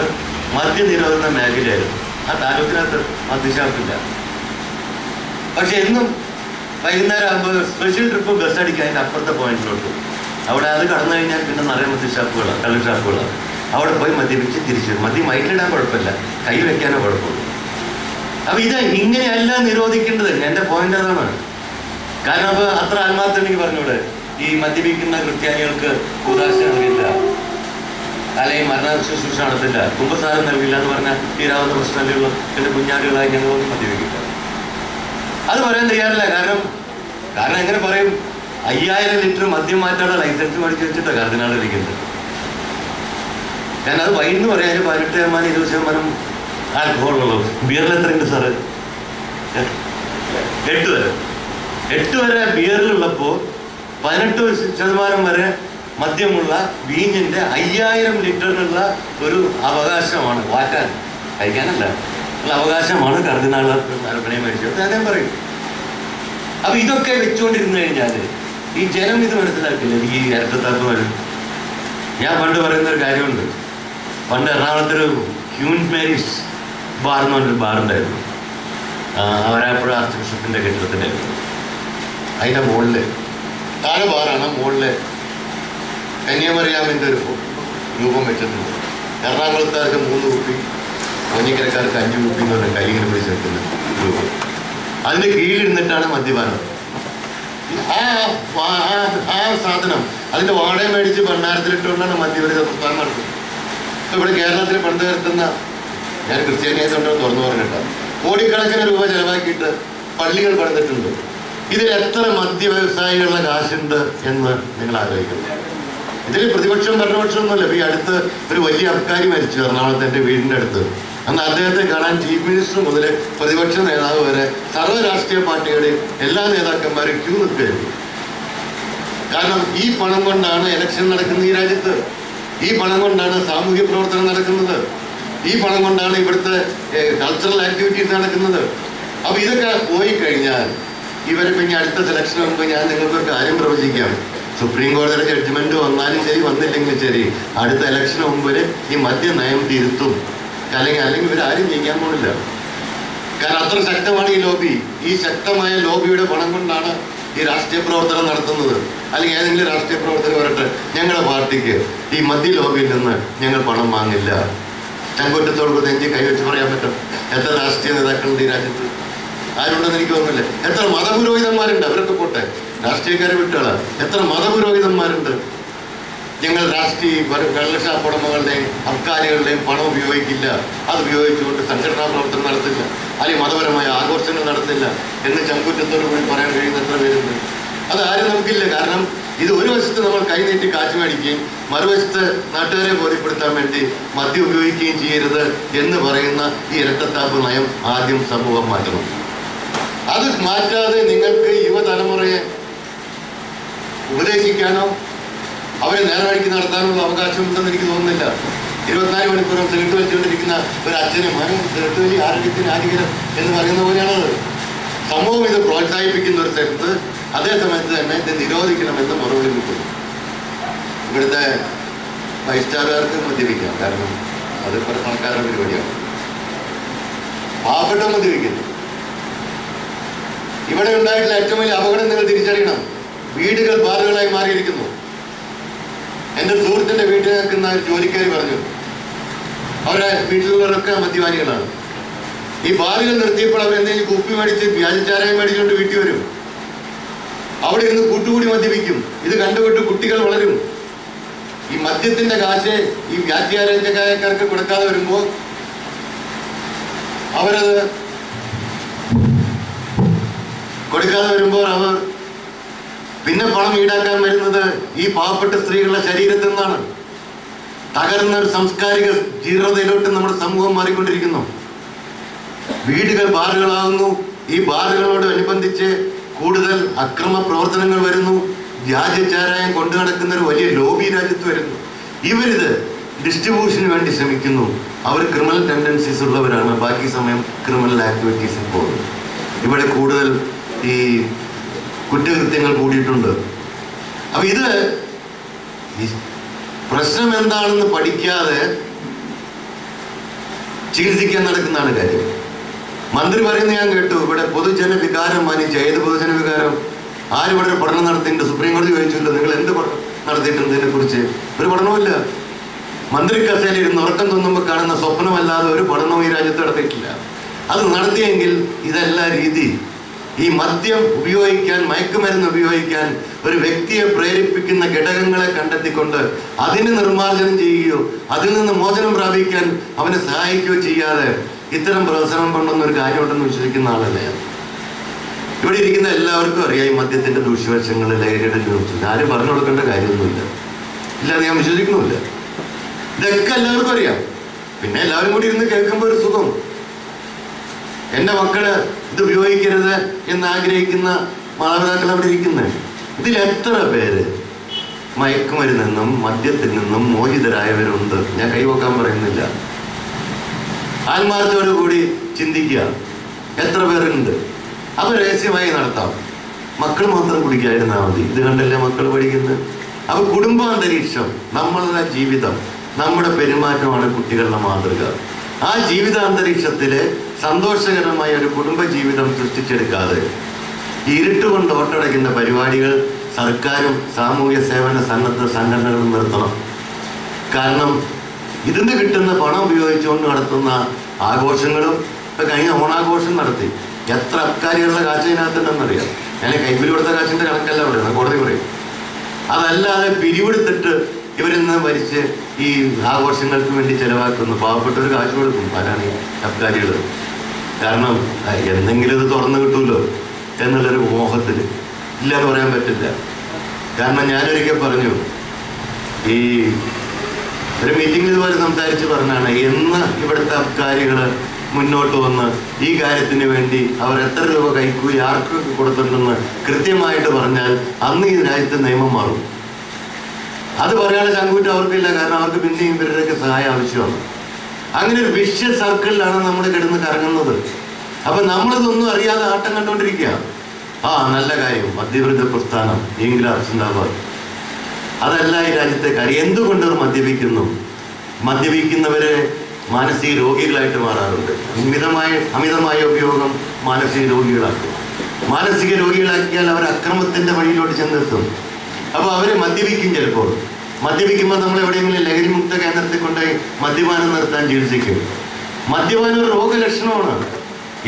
മദ്യനിരോധന മേഖലയായിരുന്നു. ആ താലൂക്കിനകത്ത് മദ്യഷാപ്പില്ല. പക്ഷെ എന്നും വൈകുന്നേരം ആകുമ്പോൾ സ്പെഷ്യൽ ട്രിപ്പ് ബസ് അടിക്കാൻ അതിൻ്റെ അപ്പുറത്തെ പോയിന്റിലോട്ട്. അവിടെ അത് കടന്നു കഴിഞ്ഞാൽ പിന്നെ നിറയെ മദ്യഷാപ്പുകളാണ്, കള്ള് ഷാപ്പുകളാണ്. അവിടെ പോയി മദ്യപിച്ച് തിരിച്ചു വരും. മദ്യം വയറ്റിലിടാൻ കുഴപ്പമില്ല, കൈ വെക്കാനോ കുഴപ്പമില്ല. അപ്പൊ ഇത് ഇങ്ങനെയല്ല നിരോധിക്കേണ്ടത്. എന്റെ പോയിന്റ് അതാണ്. കാരണം അപ്പൊ അത്ര ആത്മാർത്ഥമുണ്ടെങ്കിൽ പറഞ്ഞൂടെ, ഈ മദ്യപിക്കുന്ന ക്രിസ്ത്യാനികൾക്ക് ഉദാശ നൽകില്ല, അല്ലെങ്കിൽ മരണ ശുശ്രൂഷ നടത്തില്ല, കുമ്പസാരം നൽകില്ല എന്ന് പറഞ്ഞാൽ തീരാവുന്ന പ്രശ്നമല്ലേ ഉള്ളൂ. എന്റെ കുഞ്ഞാടുകളായി ഞങ്ങളൊന്നും മദ്യപിക്കില്ല. അത് പറയാൻ തയ്യാറില്ല. കാരണം എങ്ങനെ പറയും? 5000 ലിറ്റർ മദ്യം മാറ്റാനുള്ള ലൈസൻസ് മേടിച്ച് വെച്ചിട്ടാണ് കർദിനാൾ ഇരിക്കുന്നത്. കാരണം അത് വൈകിട്ട് പറയാം, അതിന് 18% 20% ആൽക്കഹോളുള്ളൂ. ബിയറിൽ എത്രയുണ്ട് സാറ്? 8 വരെ ബിയറിലുള്ളപ്പോൾ 18% വരെ മദ്യമുള്ള വീഞ്ഞിന്റെ 5000 ലിറ്ററിനുള്ള ഒരു അവകാശമാണ് വാറ്റാൻ, കഴിക്കാനല്ല, ഉള്ള അവകാശമാണ് കർദിനാൾ അർപ്പണയെ മേടിച്ചത്. ഞാൻ പറയും. അപ്പൊ ഇതൊക്കെ വെച്ചുകൊണ്ടിരുന്നു കഴിഞ്ഞാൽ ഈ ജനം ഇത് മനസ്സിലാക്കില്ല. ഈ ഇരട്ടത്താപ്പ് വരും. ഞാൻ പണ്ട് പറയുന്ന ഒരു കാര്യമുണ്ട്. പണ്ട് എറണാകുളത്തൊരു ക്യൂൻ മേരീസ് ബാർ എന്ന് പറഞ്ഞൊരു ബാറുണ്ടായിരുന്നു. അവരാപ്പുഴ ആർച്ച് ബിഷപ്പിന്റെ കെട്ടിടത്തിലായിരുന്നു. അതിന്റെ മുകളില് താഴെ ബാറാണ്, മുകളില് കന്യാമറിയാമിന്റെ ഒരു രൂപം വെച്ചിട്ടുണ്ട്. എറണാകുളത്തുകാർക്ക് 3 കുപ്പി, കോന്നിക്കരക്കാർക്ക് 5 കുപ്പി എന്ന് പറഞ്ഞ കൈയിങ്ങനെ പിടിച്ച് വെക്കുന്ന രൂപം. അതിന്റെ കീഴിലിരുന്നിട്ടാണ് മദ്യപാനം. ആ സാധനം അതിന്റെ വാടക മേടിച്ച് ഭണ്ഡാരത്തിലിട്ടുകൊണ്ടാണ് മദ്യപരി സംസ്ഥാനം നടത്തുന്നത്. ഇപ്പൊ ഇവിടെ കേരളത്തിൽ പണ്ട് വരുത്തുന്ന, ഞാൻ ക്രിസ്ത്യാനിയായതുകൊണ്ടാണ് തുറന്നു പറഞ്ഞിട്ട്, കോടിക്കണക്കിന് രൂപ ചെലവാക്കിയിട്ട് പള്ളികൾ പണിതിട്ടുണ്ട്. ഇതിൽ എത്ര മദ്യ വ്യവസായികളുടെ കാശുണ്ട് എന്ന് നിങ്ങൾ ആലോചിക്കുന്നു. ഇതിൽ പ്രതിപക്ഷം ഭരണപക്ഷം ഒന്നുമല്ല. ഈ അടുത്ത് ഒരു വലിയ അബ്കാരി മരിച്ചു എറണാകുളത്ത്, എൻ്റെ വീടിൻ്റെ അടുത്ത്. അന്ന് അദ്ദേഹത്തെ കാണാൻ ചീഫ് മിനിസ്റ്റർ മുതൽ പ്രതിപക്ഷ നേതാവ് വരെ സർവ്വ രാഷ്ട്രീയ പാർട്ടികളുടെയും എല്ലാ നേതാക്കന്മാരും ക്യൂ നിൽക്കുകയായിരുന്നു. കാരണം ഈ പണം കൊണ്ടാണ് ഇലക്ഷൻ നടക്കുന്നത് ഈ രാജ്യത്ത്. ഈ പണം കൊണ്ടാണ് സാമൂഹ്യ പ്രവർത്തനം നടക്കുന്നത്. ഈ പണം കൊണ്ടാണ് ഇവിടുത്തെ കൾച്ചറൽ ആക്ടിവിറ്റീസ് നടക്കുന്നത്. അപ്പൊ ഇതൊക്കെ പോയി കഴിഞ്ഞാൽ ഇവരിപ്പോൾ ഇനി അടുത്ത സെലക്ഷന് മുമ്പ് ഞാൻ നിങ്ങൾക്കൊരു കാര്യം പ്രവചിക്കാം. സുപ്രീം കോടതിയുടെ ജഡ്ജ്മെന്റ് വന്നാലും ശരി, വന്നില്ലെങ്കിലും ശരി, അടുത്ത ഇലക്ഷന് മുമ്പിൽ ഈ മദ്യ നയം തിരുത്തും. അല്ലെങ്കിൽ ഇവരാരും ചെയ്യാൻ പോണില്ല. കാരണം അത്ര ശക്തമാണ് ഈ ലോബി. ഈ ശക്തമായ ലോബിയുടെ പണം കൊണ്ടാണ് ഈ രാഷ്ട്രീയ പ്രവർത്തനം നടത്തുന്നത്. അല്ലെങ്കിൽ ഏതെങ്കിലും രാഷ്ട്രീയ പ്രവർത്തകർ വരട്ടെ, ഞങ്ങളുടെ പാർട്ടിക്ക് ഈ മദ്യ ലോബിയിൽ നിന്ന് ഞങ്ങൾ പണം വാങ്ങില്ല. ചങ്കുറ്റത്തോട് നെഞ്ചി കൈവച്ച് പറയാൻ പറ്റും. എത്ര രാഷ്ട്രീയ നേതാക്കളുണ്ട് ഈ രാജ്യത്ത്? ആരുണ്ടെന്ന് എനിക്ക് തോന്നുന്നില്ല. എത്ര മതപുരോഹിതന്മാരുണ്ട്? അവരൊക്കെ പോട്ടെ, രാഷ്ട്രീയക്കാരെ വിട്ടുകളാ. എത്ര മതപുരോഹിതന്മാരുണ്ട്? ഞങ്ങൾ രാഷ്ട്രീയ കള്ളഷാപ്പുടമകളുടെയും അബ്കാരികളുടെയും പണം ഉപയോഗിക്കില്ല, അത് ഉപയോഗിച്ചുകൊണ്ട് സംഘടനാ പ്രവർത്തനം നടത്തില്ല, അല്ലെങ്കിൽ മതപരമായ ആഘോഷങ്ങൾ നടത്തില്ല എന്ന് ചങ്കുറ്റത്തോടു കൂടി പറയാൻ കഴിയുന്ന എത്ര പേരുണ്ട്? അത് ആരും നമുക്കില്ല. കാരണം ഇത് ഒരു വശത്ത് നമ്മൾ കൈനീട്ടി കാശ് മേടിക്കുകയും മറുവശത്ത് നാട്ടുകാരെ ബോധ്യപ്പെടുത്താൻ വേണ്ടി മദ്യം ഉപയോഗിക്കുകയും ചെയ്യരുത് എന്ന് പറയുന്ന ഈ ഇരട്ടത്താപ്പ് നയം ആദ്യം സമൂഹം മാറ്റണം. അത് മാറ്റാതെ നിങ്ങൾക്ക് യുവതലമുറയെ ഉപദേശിക്കാനോ അവരെ നേർവഴിക്ക് നടത്താനുള്ള അവകാശമുണ്ടെന്ന് എനിക്ക് തോന്നുന്നില്ല. 24 മണിക്കൂറും സിഗരറ്റ് വലിച്ചുകൊണ്ടിരിക്കുന്ന ഒരു അച്ഛനും സിഗരറ്റ് വലി ആരോഗ്യത്തിന് ഹാനികരം എന്ന് പറയുന്ന പോലെയാണത്. സമൂഹം ഇത് പ്രോത്സാഹിപ്പിക്കുന്ന ഒരു സ്ഥലത്ത് അതേ സമയത്ത് തന്നെ ഇത് നിരോധിക്കണമെന്ന് മറുപടി കിട്ടുന്നു. ഇവിടുത്തെ 5 സ്റ്റാറുകാർക്ക് മദ്യപിക്കാം, കാരണം അത് പണക്കാരുടെ പരിപാടിയാണ്. പാവപ്പെട്ട മദ്യപിക്കുന്നു. ഇവിടെ ഉണ്ടായിട്ടുള്ള ഏറ്റവും വലിയ അപകടം നിങ്ങൾ തിരിച്ചറിയണം. വീടുകൾ ബാറുകളായി മാറിയിരിക്കുന്നു. എൻ്റെ സുഹൃത്തിൻ്റെ വീട്ടിൽ നിൽക്കുന്ന ജോലിക്കാർ പറഞ്ഞു, അവരെ വീട്ടിലുള്ളവരൊക്കെ മദ്യപാനികളാണ്. ഈ ബാറുകൾ നിർത്തിയപ്പോൾ അവരെന്തെങ്കിലും കുപ്പി മേടിച്ച് വ്യാജച്ചാരായം മേടിച്ചുകൊണ്ട് വീട്ടിൽ വരും. അവിടെ ഇരുന്ന് കൂട്ടുകൂടി മദ്യപിക്കും. ഇത് കണ്ടുകൊണ്ട് കുട്ടികൾ വളരും. ഈ മദ്യത്തിന്റെ കാശ് ഈ വ്യാജാരക്കാർക്ക് കൊടുക്കാതെ വരുമ്പോൾ അവരത് അവർ പിന്നെ പണം ഈടാക്കാൻ വരുന്നത് ഈ പാവപ്പെട്ട സ്ത്രീകളുടെ ശരീരത്തിൽ നിന്നാണ്. തകർന്ന ഒരു സാംസ്കാരിക ജീർണതയിലോട്ട് നമ്മുടെ സമൂഹം മാറിക്കൊണ്ടിരിക്കുന്നു. വീടുകൾ ബാറുകളാകുന്നു. ഈ ബാറുകളോട് അനുബന്ധിച്ച് കൂടുതൽ അക്രമ പ്രവർത്തനങ്ങൾ വരുന്നു. വ്യാജചാരായം കൊണ്ടു നടക്കുന്ന ഒരു വലിയ ലോബി രാജ്യത്ത് വരുന്നു. ഇവരിത് ഡിസ്ട്രിബ്യൂഷന് വേണ്ടി ശ്രമിക്കുന്നു. അവർ ക്രിമിനൽ ടെൻഡൻസീസ് ഉള്ളവരാണ്. ബാക്കി സമയം ക്രിമിനൽ ആക്ടിവിറ്റീസിൽ പോകുന്നു. ഇവിടെ കൂടുതൽ ഈ കുറ്റകൃത്യങ്ങൾ കൂടിയിട്ടുണ്ട്. അപ്പൊ ഇത് പ്രശ്നം എന്താണെന്ന് പഠിക്കാതെ ചികിത്സിക്കാൻ നടക്കുന്നതാണ് കാര്യം. മന്ത്രി പറയുന്നത് ഞാൻ കേട്ടു, ഇവിടെ പൊതുജന വികാരം മാനിച്ച്. ഏത് പൊതുജന വികാരം? ആരിവിടെ ഒരു പഠനം നടത്തിയിട്ടുണ്ട്? സുപ്രീം കോടതി ചോദിച്ചില്ല, നിങ്ങൾ എന്ത് പഠനം നടത്തിയിട്ടുണ്ട് ഇതിനെ കുറിച്ച്? ഒരു പഠനവുമില്ല. മന്ത്രി കസേരയിൽ ഇരുന്ന് ഉറക്കം തോന്നുമ്പോൾ കാണുന്ന സ്വപ്നമല്ലാതെ ഒരു പഠനവും ഈ രാജ്യത്ത് നടത്തിയിട്ടില്ല. അത് നടത്തിയെങ്കിൽ ഇതെല്ലാം രീതി ഈ മദ്യം ഉപയോഗിക്കാൻ, മയക്കുമരുന്ന് ഉപയോഗിക്കാൻ ഒരു വ്യക്തിയെ പ്രേരിപ്പിക്കുന്ന ഘടകങ്ങളെ കണ്ടെത്തിക്കൊണ്ട് അതിന് നിർമ്മാർജ്ജനം ചെയ്യുകയോ അതിൽ നിന്ന് മോചനം പ്രാപിക്കാൻ അവനെ സഹായിക്കുകയോ ചെയ്യാതെ ഇത്തരം പ്രവർത്തനം കൊണ്ടൊന്നൊരു കാര്യമുണ്ടെന്ന് വിശ്വസിക്കുന്ന ആളല്ലേ. ഇവിടെ ഇരിക്കുന്ന എല്ലാവർക്കും അറിയാം ഈ മദ്യത്തിന്റെ ദൂഷ്യവശങ്ങൾ, ലഹരിയുടെ ദൂഷ്യം. ആരും പറഞ്ഞു കൊടുക്കേണ്ട കാര്യമൊന്നുമില്ല, ഇല്ലാതെ ഞാൻ വിശ്വസിക്കുന്നുമില്ല. ഇതൊക്കെ എല്ലാവർക്കും അറിയാം. പിന്നെ എല്ലാവരും കൂടി ഇരുന്ന് കേൾക്കുമ്പോൾ ഒരു സുഖം. എൻ്റെ മക്കള് ഇത് ഉപയോഗിക്കരുത് എന്ന് ആഗ്രഹിക്കുന്ന മാതാപിതാക്കൾ അവിടെ ഇരിക്കുന്നത്. ഇതിൽ എത്ര പേര് മയക്കുമരുന്നിൽ നിന്നും മദ്യത്തിൽ നിന്നും മോചിതരായവരുണ്ട്? ഞാൻ കൈവക്കാൻ പറയുന്നില്ല. ആത്മാർത്ഥത്തോടു കൂടി ചിന്തിക്കുക, എത്ര പേരുണ്ട്? അവർ രഹസ്യമായി നടത്താം. മക്കൾ മാത്രം കുടിക്കാതിരുന്നാൽ മതി. ഇത് കണ്ടല്ലേ മക്കൾ പഠിക്കുന്നത്. അപ്പൊ കുടുംബാന്തരീക്ഷം, നമ്മളുടെ ജീവിതം, നമ്മുടെ പെരുമാറ്റമാണ് കുട്ടികളുടെ മാതൃക. ആ ജീവിതാന്തരീക്ഷത്തില് സന്തോഷകരമായ ഒരു കുടുംബ ജീവിതം സൃഷ്ടിച്ചെടുക്കാതെ ഇരുട്ടുകൊണ്ട് ഓട്ടടയ്ക്കുന്ന പരിപാടികൾ സർക്കാരും സാമൂഹ്യ സേവന സന്നദ്ധ സംഘടനകളും നിർത്തണം. കാരണം ഇതിന് കിട്ടുന്ന പണം ഉപയോഗിച്ചുകൊണ്ട് നടത്തുന്ന ആഘോഷങ്ങളും, ഇപ്പൊ കഴിഞ്ഞ ഓണാഘോഷം നടത്തി എത്ര അബ്കാരികളുടെ കാശ് ഇതിനകത്തുണ്ടെന്നറിയാം. ഞാൻ കൈപ്പിൽ കൊടുത്ത കാശിന്റെ കണക്കല്ല പറയുന്നത്, കോടതി പറയും. അതല്ലാതെ പിരിവെടുത്തിട്ട് ഇവരിൽ നിന്ന് ഭരിച്ച് ഈ ആഘോഷങ്ങൾക്ക് വേണ്ടി ചെലവാക്കുന്നു. പാവപ്പെട്ടവർ കാശ് കൊടുക്കും. ആരാണ് ഈ അബ്കാരികൾ? കാരണം എന്തെങ്കിലും ഇത് തുറന്നു കിട്ടുമല്ലോ എന്നുള്ളൊരു മോഹത്തിൽ. ഇല്ലാന്ന് പറയാൻ പറ്റില്ല. കാരണം ഞാനൊരിക്കൽ പറഞ്ഞു, ഈ ഒരു മീറ്റിംഗിൽ ഇതുപോലെ സംസാരിച്ച് പറഞ്ഞാണ്, എന്ന് ഇവിടുത്തെ അബ്കാരികൾ മുന്നോട്ട് വന്ന് ഈ കാര്യത്തിന് വേണ്ടി അവർ എത്ര രൂപ കൈക്കൂലി ആർക്കൊക്കെ കൊടുത്തിട്ടുണ്ടെന്ന് കൃത്യമായിട്ട് പറഞ്ഞാൽ അന്ന് ഈ രാജ്യത്തെ നിയമം മാറും. അത് പറയാനുള്ള ചങ്കൂറ്റം അവർക്കില്ല. കാരണം അവർക്ക് പിന്നെയും ഇവരുടെയൊക്കെ സഹായം ആവശ്യമാണ്. അങ്ങനെ ഒരു വിഷ്യ സർക്കിളിലാണ് നമ്മൾ കിടന്ന് കറങ്ങുന്നത്. അപ്പൊ നമ്മളിതൊന്നും അറിയാതെ ആട്ടം കണ്ടുകൊണ്ടിരിക്കുക. നല്ല കാര്യം, മദ്യവിരുദ്ധ പ്രസ്ഥാനം, ഇൻക്ലാബ് സിന്ദാബാദ്. അതല്ല ഈ രാജ്യത്തെ കാര്യം. എന്തുകൊണ്ട് അവർ മദ്യപിക്കുന്നു? മദ്യപിക്കുന്നവരെ മാനസിക രോഗികളായിട്ട് മാറാറുണ്ട്. അമിതമായ ഉപയോഗം മാനസിക രോഗികളാക്കും. മാനസിക രോഗികളാക്കിയാൽ അവർ അക്രമത്തിന്റെ വഴിയിലോട്ട് ചെന്നെത്തും. അപ്പോൾ അവരെ മദ്യപിക്കും. ചിലപ്പോൾ മദ്യപിക്കുമ്പോൾ നമ്മൾ എവിടെയെങ്കിലും ലഹരിമുക്ത കേന്ദ്രത്തിൽ കൊണ്ടുപോയി മദ്യപാനം നിർത്താൻ ചികിത്സിക്കും. മദ്യപാനം ഒരു രോഗലക്ഷണമാണ്.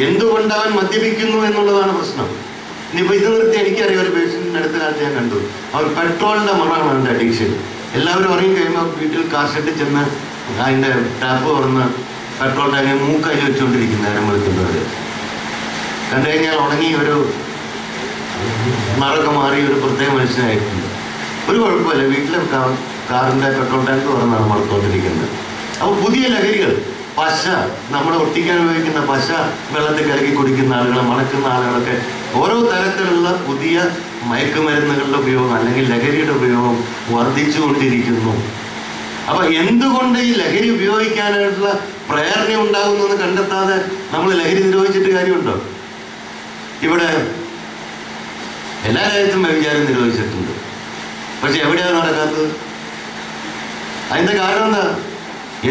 എന്തുകൊണ്ട് അവൻ മദ്യപിക്കുന്നു എന്നുള്ളതാണ് പ്രശ്നം. ഇനിയിപ്പോൾ ഇത് നിർത്തി എനിക്കറിയാം, ഒരു പേഷ്യൻറ്റിൻ്റെ അടുത്ത കാലത്ത് ഞാൻ കണ്ടു. അവർ പെട്രോളിൻ്റെ മണമാണ് അവൻ്റെ അഡിക്ഷൻ. എല്ലാവരും ഉറങ്ങി കഴിയുമ്പോൾ വീട്ടിൽ കാർ ഷെഡിൽ ചെന്ന് അതിൻ്റെ ടാപ്പ് തുറന്ന് പെട്രോൾ ടാങ്ക് മൂക്കായി വെച്ചുകൊണ്ടിരിക്കുന്ന നേരം വിളിക്കുന്നവർ കണ്ടു കഴിഞ്ഞാൽ ഉണങ്ങി ഒരു നിറൊക്കെ മാറി ഒരു പ്രത്യേക മനുഷ്യനായിട്ടുണ്ട്. ഒരു കുഴപ്പമില്ല, വീട്ടിലെ കാറിൻ്റെ പെട്രോൾ ടാങ്ക് തുറന്നാണ് മറത്തോണ്ടിരിക്കുന്നത്. അപ്പോൾ പുതിയ ലഹരികൾ, പശ, നമ്മൾ ഒട്ടിക്കാൻ ഉപയോഗിക്കുന്ന പശ വെള്ളത്തിൽ കലക്കി കുടിക്കുന്ന ആളുകൾ, മണക്കുന്ന ആളുകളൊക്കെ ഓരോ തരത്തിലുള്ള പുതിയ മയക്കുമരുന്നുകളുടെ ഉപയോഗം അല്ലെങ്കിൽ ലഹരിയുടെ ഉപയോഗം വർദ്ധിച്ചുകൊണ്ടിരിക്കുന്നു. അപ്പൊ എന്തുകൊണ്ട് ഈ ലഹരി ഉപയോഗിക്കാനായിട്ടുള്ള പ്രേരണ ഉണ്ടാകുന്നെന്ന് കണ്ടെത്താതെ നമ്മൾ ലഹരി നിരോധിച്ചിട്ട് കാര്യമുണ്ടോ? ഇവിടെ എല്ലാ രാജ്യത്തും വ്യഭിചാരം നിരോധിച്ചിട്ടുണ്ട്. പക്ഷെ എവിടെയാണ് നടക്കാത്തത്? അതിന്റെ കാരണം എന്താ?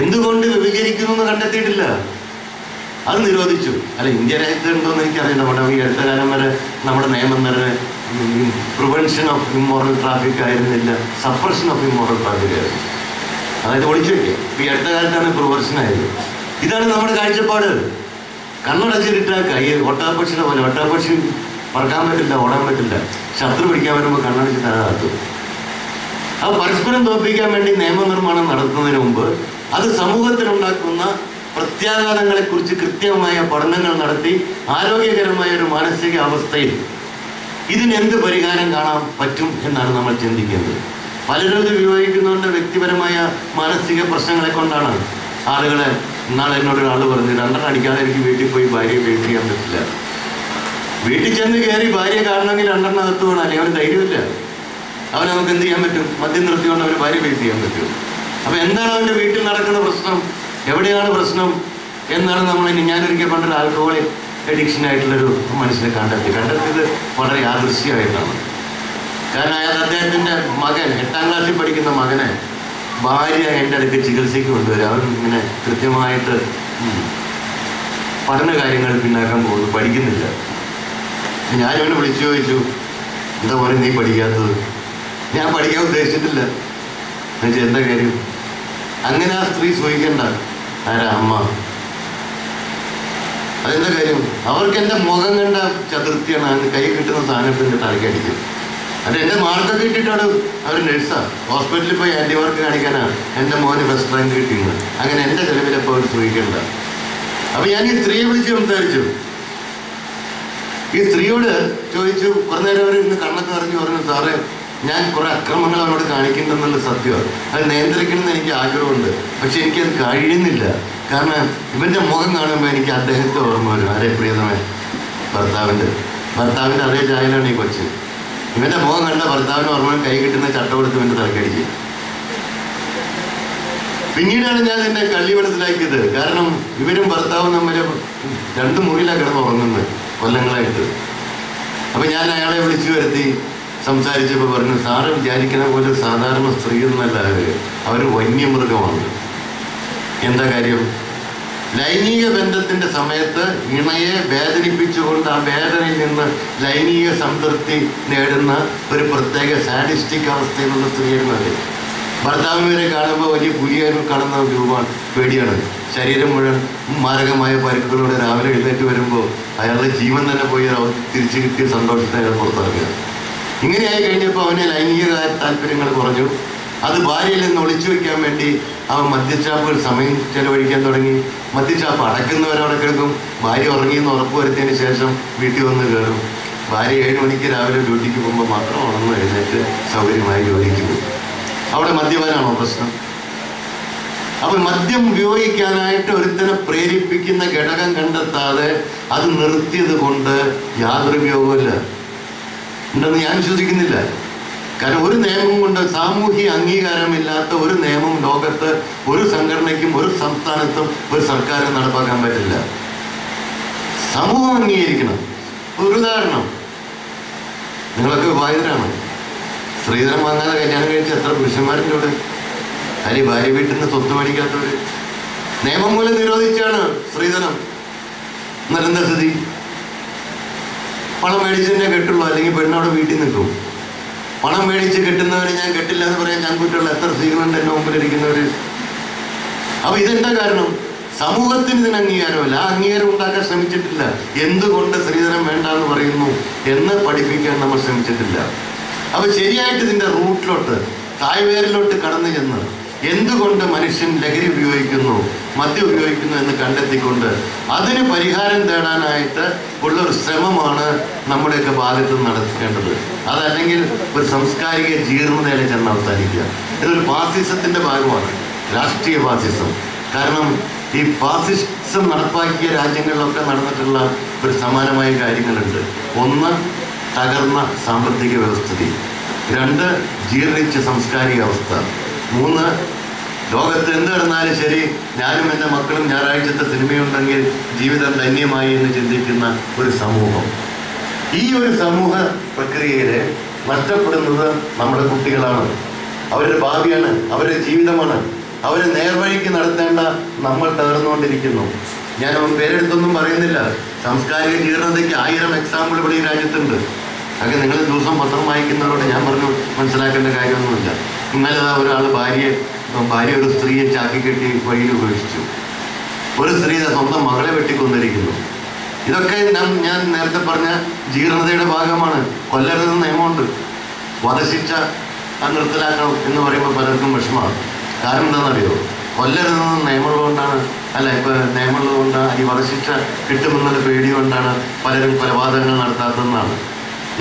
എന്തുകൊണ്ട് വ്യഭിചരിക്കുന്നു എന്ന് കണ്ടെത്തിയിട്ടില്ല. അത് നിരോധിച്ചു. അല്ല, ഇന്ത്യ രാജ്യത്ത് ഉണ്ടോയെന്ന് എനിക്കറിയില്ല. നമ്മുടെ ഈ അടുത്ത കാലം വരെ നമ്മുടെ നിയമം തന്നെ പ്രിവെൻഷൻ ഓഫ് ഇമ്മോറൽ ട്രാഫിക് ആയിരുന്നില്ല, സപ്രഷൻ ഓഫ് ഇമ്മോറൽ ട്രാഫിക് ആയിരുന്നു. അതായത് ഒളിച്ചു വയ്ക്കുക. ഈ അടുത്ത കാലത്താണ് പ്രിവെൻഷൻ ആയത്. ഇതാണ് നമ്മുടെ കാഴ്ചപ്പാട്. കണ്ണടച്ചിട്ട് കൈ ഒട്ടാപ്പക്ഷിയുടെ പോലെ. ഒട്ടാപ്പക്ഷി പറക്കാൻ പറ്റില്ല, ഓടാൻ പറ്റില്ല. ശത്രു പിടിക്കാൻ വരുമ്പോൾ കണ്ണടച്ച് തലതാത്തും. അത് പരസ്പരം തോൽപ്പിക്കാൻ വേണ്ടി നിയമനിർമ്മാണം നടത്തുന്നതിന് മുമ്പ് അത് സമൂഹത്തിലുണ്ടാക്കുന്ന പ്രത്യാഘാതങ്ങളെക്കുറിച്ച് കൃത്യമായ പഠനങ്ങൾ നടത്തി ആരോഗ്യകരമായ ഒരു മാനസിക അവസ്ഥയിൽ ഇതിനെന്ത് പരിഹാരം കാണാൻ പറ്റും എന്നാണ് നമ്മൾ ചിന്തിക്കുന്നത്. പലരും ഇത് ഉപയോഗിക്കുന്നവരുടെ വ്യക്തിപരമായ മാനസിക പ്രശ്നങ്ങളെ കൊണ്ടാണ്. ആളുകളെ ഇന്നാളെ എന്നോടൊരാൾ പറഞ്ഞു, 2 അടിക്കാതെ എനിക്ക് വീട്ടിൽ പോയി ഭാര്യയെ ഫേസ് ചെയ്യാൻ പറ്റില്ല. വീട്ടിൽ ചെന്ന് കയറി ഭാര്യയെ കാണണമെങ്കിൽ 2 അകത്ത് വേണം, അല്ലെങ്കിൽ അവന് ധൈര്യമില്ല. അവനെ നമുക്ക് എന്ത് ചെയ്യാൻ പറ്റും? മദ്യം നിർത്തിക്കൊണ്ട് അവന് ഭാര്യ ഫേസ് ചെയ്യാൻ പറ്റും. അപ്പൊ എന്താണ് അവൻ്റെ വീട്ടിൽ നടക്കുന്ന പ്രശ്നം? എവിടെയാണ് പ്രശ്നം എന്നാണ് നമ്മൾ. ഞാനൊരിക്കൽ പണ്ടൊരു ആൽക്കഹോളിക് അഡിക്ഷൻ ആയിട്ടുള്ളൊരു മനുഷ്യനെ കണ്ടെത്തിയത് വളരെ യാദൃശ്യമായിട്ടാണ്. കാരണം അദ്ദേഹത്തിൻ്റെ മകൻ, 8ാം ക്ലാസ്സിൽ പഠിക്കുന്ന മകനെ ഭാര്യ എൻ്റെ അടുത്ത് ചികിത്സയ്ക്ക് കൊണ്ടുവരും. അവൻ ഇങ്ങനെ കൃത്യമായിട്ട് പഠന കാര്യങ്ങൾ പിന്നാക്കാൻ പോകുന്നു, പഠിക്കുന്നില്ല. ഞാനിവനെ വിളിച്ചു ചോദിച്ചു, എന്താ പോലെ നീ പഠിക്കാത്തത്? ഞാൻ പഠിക്കാൻ ഉദ്ദേശിച്ചിട്ടില്ല. എന്നുവെച്ചാൽ എന്താ കാര്യം? അങ്ങനെ ആ സ്ത്രീ സൂഹിക്കണ്ട. ആരാ? അമ്മ. അതെന്താ കാര്യം? അവർക്ക് എൻ്റെ മുഖം കണ്ട ചതുർത്ഥിയാണ്, കൈ കിട്ടുന്ന സാധനത്തിൻ്റെ തലക്കടിക്കും. അത് എൻ്റെ മാർക്കൊക്കെ ഇട്ടിട്ടാണ്. അവർ നഴ്സാണ്, ഹോസ്പിറ്റലിൽ പോയി ആൻറ്റിമാർക്ക് കാണിക്കാനാണ് എൻ്റെ മോന് ഫസ്റ്റ് റാങ്ക് കിട്ടിയത്. അങ്ങനെ എൻ്റെ ചിലവിലെപ്പോൾ അവർ ശ്രമിക്കേണ്ട. അപ്പം ഞാൻ ഈ സ്ത്രീയെ വിളിച്ച് സംസാരിച്ചു. ഈ സ്ത്രീയോട് ചോദിച്ചു. കുറേ നേരം അവർ ഇന്ന് കണ്ണൊക്കെ നിറഞ്ഞു പറഞ്ഞു, സാറേ ഞാൻ കുറേ അക്രമങ്ങൾ അവനോട് കാണിക്കുന്നുണ്ടെന്നുള്ള സത്യമാണ്. അത് നിയന്ത്രിക്കണമെന്ന് എനിക്ക് ആഗ്രഹമുണ്ട്, പക്ഷെ എനിക്കത് കഴിയുന്നില്ല. കാരണം ഇവൻ്റെ മുഖം കാണുമ്പോൾ എനിക്ക് അദ്ദേഹത്തെ ഓർമ്മ വരും. ആരെ? പ്രിയതമൻ, ഭർത്താവിൻ്റെ അതേ ചായലാണ് ഈ കൊച്ച്. ഇവൻ്റെ മുഖം കണ്ട ഭർത്താവിന് ഓർമ്മ കൈ കിട്ടുന്ന ചട്ട കൊടുത്ത് ഇവൻ്റെ തലക്കടിക്കും. പിന്നീടാണ് ഞാൻ എൻ്റെ കള്ളി മനസ്സിലാക്കിയത്. കാരണം ഇവരും ഭർത്താവും തമ്മിൽ 2 മുറിയിലാണ് കിടന്നുറങ്ങുന്നത് കൊല്ലങ്ങളായിട്ട്. അപ്പം ഞാൻ അയാളെ വിളിച്ചു വരുത്തി സംസാരിച്ചപ്പോൾ പറഞ്ഞു, സാറ് വിചാരിക്കുന്ന പോലെ സാധാരണ സ്ത്രീ എന്നല്ല അവർ വന്യമൃഗമാണ്. എന്താ കാര്യം? ലൈംഗിക ബന്ധത്തിൻ്റെ സമയത്ത് ഇണയെ വേദനിപ്പിച്ചുകൊണ്ട് ആ വേദനയിൽ നിന്ന് ലൈംഗിക സംതൃപ്തി നേടുന്ന ഒരു പ്രത്യേക സാഡിസ്റ്റിക് അവസ്ഥയിലുള്ള സ്ത്രീയായിരുന്നത്. ഭർത്താവിന് വരെ കാണുമ്പോൾ വലിയ പുലിയായി കാണുന്ന രൂപമാണ്. പേടിയാണ്. ശരീരം മുഴുവൻ മാരകമായ പരിക്കുകളോടെ രാവിലെ എഴുന്നേറ്റ് വരുമ്പോൾ അയാളുടെ ജീവൻ തന്നെ പോയി തിരിച്ചു കിട്ടിയ സന്തോഷത്തെ അയാൾ പുറത്തിറങ്ങുക. ഇങ്ങനെയായി കഴിഞ്ഞപ്പോൾ അവന് ലൈംഗിക താല്പര്യങ്ങൾ കുറഞ്ഞു. അത് ഭാര്യയിൽ നിന്ന് ഒളിച്ചു വയ്ക്കാൻ വേണ്ടി അവൻ മദ്യച്ചാപ്പുകൾ സമയം ചെലവഴിക്കാൻ തുടങ്ങി. മദ്യച്ചാപ്പ് അടക്കുന്നവരവിടെ കിടക്കും. ഭാര്യ ഉറങ്ങിയെന്ന് ഉറപ്പ് വരുത്തിയതിന് ശേഷം വീട്ടിൽ വന്ന് കയറും. ഭാര്യ 7 മണിക്ക് രാവിലെ ഡ്യൂട്ടിക്ക് പോകുമ്പോൾ മാത്രം ഉണർന്ന് എഴുന്നേറ്റ് സൗകര്യമായി ജോലിക്ക് പോകും. അവിടെ മദ്യപാനാണോ പ്രശ്നം? അപ്പം മദ്യം ഉപയോഗിക്കാനായിട്ട് ഒരുത്തനെ പ്രേരിപ്പിക്കുന്ന ഘടകം കണ്ടെത്താതെ അത് നിർത്തിയത് കൊണ്ട് യാതൊരു ഉപയോഗമില്ല ഉണ്ടെന്ന് ഞാൻ വിശ്വസിക്കുന്നില്ല. കാരണം ഒരു നിയമം കൊണ്ട്, സാമൂഹിക അംഗീകാരമില്ലാത്ത ഒരു നിയമം ലോകത്ത് ഒരു സംഘടനയ്ക്കും ഒരു സംസ്ഥാനത്തും ഒരു സർക്കാരും നടപ്പാക്കാൻ പറ്റില്ല. സമൂഹം അംഗീകരിക്കണം. ഒരു ഉദാഹരണം, നിങ്ങളൊക്കെ വിവാഹിതരാണ്. സ്ത്രീധനം വാങ്ങാതെ കല്യാണം കഴിച്ച എത്ര പുരുഷന്മാരുടെ കൂടെ? അല്ലെങ്കിൽ ഭാര്യ വീട്ടിൽ നിന്ന് സ്വത്ത് മേടിക്കാത്തവർ. നിയമം മൂലം നിരോധിച്ചാണ് സ്ത്രീധനം. എന്നാലെന്താ സ്ഥിതി? പണം മേടിച്ചതിനെ കെട്ടുള്ളൂ, അല്ലെങ്കിൽ പെണ്ണോട് വീട്ടിൽ നിൽക്കും. പണം മേടിച്ച് കെട്ടുന്നവരെ ഞാൻ കെട്ടില്ല എന്ന് പറയാൻ ഞാൻ കുറ്റുള്ള എത്ര സ്ത്രീകളുണ്ട് എൻ്റെ മുമ്പിലിരിക്കുന്നവർ. അപ്പൊ ഇതെന്താ കാരണം? സമൂഹത്തിന് ഇതിന് അംഗീകാരമല്ല. ആ അംഗീകാരം ഉണ്ടാക്കാൻ ശ്രമിച്ചിട്ടില്ല. എന്തുകൊണ്ട് സ്ത്രീധനം വേണ്ട എന്ന് പറയുന്നു എന്ന് പഠിപ്പിക്കാൻ നമ്മൾ ശ്രമിച്ചിട്ടില്ല. അപ്പൊ ശരിയായിട്ട് ഇതിന്റെ റൂട്ടിലോട്ട്, തായ്വേരിലോട്ട് കടന്നു ചെന്ന് എന്തുകൊണ്ട് മനുഷ്യൻ ലഹരി ഉപയോഗിക്കുന്നു, മദ്യം ഉപയോഗിക്കുന്നു എന്ന് കണ്ടെത്തിക്കൊണ്ട് അതിന് പരിഹാരം തേടാനായിട്ട് ഉള്ള ഒരു ശ്രമമാണ് നമ്മുടെയൊക്കെ ഭാഗത്ത് നടത്തേണ്ടത്. അതല്ലെങ്കിൽ ഒരു സാംസ്കാരിക ജീർണതയിലെ ചെന്ന് അവസാനിക്കുക. ഇതൊരു ഫാസിസത്തിന്റെ ഭാഗമാണ്, രാഷ്ട്രീയ ഫാസിസം. കാരണം ഈ ഫാസിസം നടപ്പാക്കിയ രാജ്യങ്ങളിലൊക്കെ നടന്നിട്ടുള്ള ഒരു സമാനമായ കാര്യങ്ങളുണ്ട്. 1, തകർന്ന സാമ്പത്തിക വ്യവസ്ഥിതി. 2, ജീർണിച്ച സാംസ്കാരിക അവസ്ഥ. 3, ലോകത്ത് എന്ത് നടന്നാലും ശരി, ഞാനും എൻ്റെ മക്കളും ഞായറാഴ്ചത്തെ സിനിമയുണ്ടെങ്കിൽ ജീവിതം ധന്യമായി എന്ന് ചിന്തിക്കുന്ന ഒരു സമൂഹം. ഈ ഒരു സമൂഹ പ്രക്രിയയിൽ നഷ്ടപ്പെടുന്നത് നമ്മുടെ കുട്ടികളാണ്. അവരുടെ ഭാവിയാണ്, അവരുടെ ജീവിതമാണ്. അവരെ നേർവഴിക്ക് നടത്തേണ്ട നമ്മൾ തകർന്നുകൊണ്ടിരിക്കുന്നു. ഞാൻ പേരെടുത്തൊന്നും പറയുന്നില്ല. സാംസ്കാരിക ജീർണതയ്ക്ക് 1000 എക്സാമ്പിളുകൾ ഈ രാജ്യത്തുണ്ട്. അതൊക്കെ നിങ്ങൾ ദിവസം പത്രം വായിക്കുന്നവരോട് ഞാൻ പറഞ്ഞു മനസ്സിലാക്കേണ്ട കാര്യമൊന്നുമില്ല. ഇന്നലെ ഒരാൾ ഭാര്യ ഒരു സ്ത്രീയെ ചാക്കി കെട്ടി വഴിയിൽ ഉപേക്ഷിച്ചു. ഒരു സ്ത്രീ സ്വന്തം മകളെ വെട്ടിക്കൊന്നിരിക്കുന്നു. ഇതൊക്കെ ഞാൻ നേരത്തെ പറഞ്ഞ ജീർണതയുടെ ഭാഗമാണ്. കൊല്ലരുതെന്ന് നിയമമുണ്ട്. വധശിക്ഷ നിർത്തലാക്കണം എന്ന് പറയുമ്പോൾ പലർക്കും വിഷമമാണ്. കാരണം എന്താണെന്നറിയോ? കൊല്ലരുതെന്ന് നിയമമുള്ളതുകൊണ്ടാണ്. ഇപ്പോൾ നിയമമുള്ളതുകൊണ്ടാണ്, ഈ വധശിക്ഷ കിട്ടുമെന്നുള്ള പേടി കൊണ്ടാണ് പലരും കൊലപാതകങ്ങൾ നടത്താത്തതെന്നാണ്.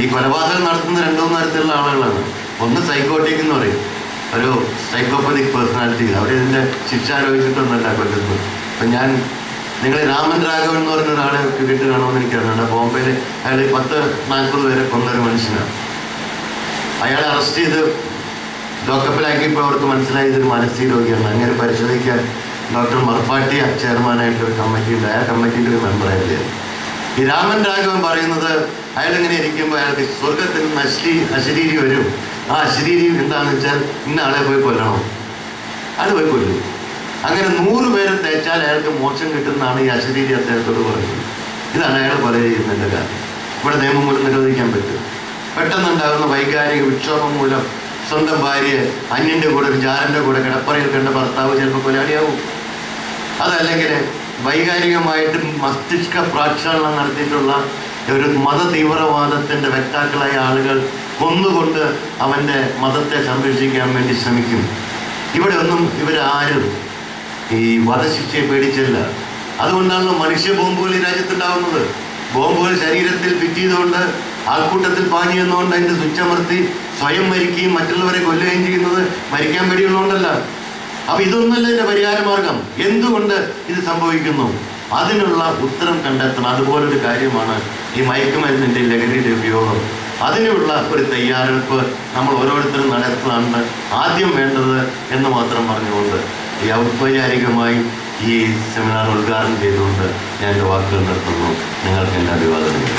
ഈ കൊലപാതകം നടത്തുന്ന 2-3 തരത്തിലുള്ള ആളുകളാണ്. ഒന്ന് സൈക്കോട്ടിക് എന്ന് പറയും, ഒരു സൈക്കോപ്പതിക് പേഴ്സണാലിറ്റി. അവിടെ ഇതിൻ്റെ ശിക്ഷ ആലോചിച്ചിട്ടൊന്നല്ല കൊല്ലുന്നത്. അപ്പം നിങ്ങൾ രാമൻ രാഘവൻ എന്ന് പറഞ്ഞ ഒരാളെ കേട്ട് കാണുമെന്ന് എനിക്കറിയാം. ബോംബെയിൽ അയാൾ 10-40 പേരെ കൊന്നൊരു മനുഷ്യനാണ്. അയാളെ അറസ്റ്റ് ചെയ്ത് ലോക്കപ്പിലാക്കിയപ്പോൾ അവർക്ക് മനസ്സിലായി ഇതൊരു മാനസിക രോഗിയാണ്. അങ്ങനെ പരിശോധിക്കാൻ ഡോക്ടർ മർഫാട്ടിയ ചെയർമാനായിട്ടൊരു കമ്മിറ്റി ഉണ്ട്. ആ കമ്മിറ്റിയുടെ ഒരു മെമ്പറായില്ലേ. ഈ രാമൻ രാഘവൻ പറയുന്നത്, അയാളിങ്ങനെ ഇരിക്കുമ്പോൾ അയാൾക്ക് സ്വർഗത്തിൽ നിന്ന് അശരീരി വരും. ആ അശരീരി എന്താണെന്ന് വെച്ചാൽ ഇന്ന ആളെ പോയി കൊല്ലണം, അയാൾ പോയി കൊല്ലും. അങ്ങനെ 100 പേരെ തേച്ചാൽ അയാൾക്ക് മോക്ഷം കിട്ടുന്നതാണ് ഈ അശരീരി അദ്ദേഹത്തോട് പറയുന്നത്. ഇതാണ് അയാൾ പറയുന്നതിൻ്റെ കാര്യം. ഇവിടെ നിയമം മൂലം നിരോധിക്കാൻ പറ്റും. പെട്ടെന്നുണ്ടാകുന്ന വൈകാരിക വിക്ഷോഭം മൂലം സ്വന്തം ഭാര്യയെ അന്യൻ്റെ കൂടെ, ഒരു ജാരൻ്റെ കൂടെ കിടപ്പറയിൽ കണ്ട ഭർത്താവ് ചിലപ്പോൾ കൊലയാളിയാവും. അതല്ലെങ്കിൽ വൈകാരികമായിട്ട് മസ്തിഷ്ക പ്രാക്ഷാളനം നടത്തിയിട്ടുള്ള ഒരു മത തീവ്രവാദത്തിൻ്റെ വ്യക്താക്കളായ ആളുകൾ കൊന്നുകൊണ്ട് അവൻ്റെ മതത്തെ സംരക്ഷിക്കാൻ വേണ്ടി ശ്രമിക്കും. ഇവിടെ ഒന്നും ഇവരാരും ഈ വധശിക്ഷയെ പേടിച്ചില്ല. അതുകൊണ്ടാണല്ലോ മനുഷ്യ ബോംബുകൾ ഈ രാജ്യത്തുണ്ടാകുന്നത്. ബോംബുകൾ ശരീരത്തിൽ ഫിറ്റ് ചെയ്തുകൊണ്ട് ആൾക്കൂട്ടത്തിൽ പാഞ്ഞു നിന്നുകൊണ്ട് അതിൻ്റെ സ്വിച്ചമർത്തി സ്വയം മരിക്കുകയും മറ്റുള്ളവരെ കൊല്ലുകയും ചെയ്യുന്നത് മരിക്കാൻ പേടിയുള്ളതുകൊണ്ടല്ല. അപ്പം ഇതൊന്നുമല്ല ഇതിൻ്റെ പരിഹാരമാർഗം. എന്തുകൊണ്ട് ഇത് സംഭവിക്കുന്നു? അതിനുള്ള ഉത്തരം കണ്ടെത്തണം. അതുപോലൊരു കാര്യമാണ് ഈ മയക്കുമരുന്നിൻ്റെ ലഹരിയുടെ ഉപയോഗം. അതിനുള്ള ഒരു തയ്യാറെടുപ്പ് നമ്മൾ ഓരോരുത്തരും നടത്തുന്നതാണ് ആദ്യം വേണ്ടത് എന്ന് മാത്രം പറഞ്ഞുകൊണ്ട് ഈ ഔപചാരികമായി ഈ സെമിനാർ ഉദ്ഘാടനം ചെയ്തുകൊണ്ട് ഞാൻ എൻ്റെ വാക്കുകൾ നിർത്തുന്നു. നിങ്ങൾക്ക് എൻ്റെ അഭിവാദനങ്ങൾ.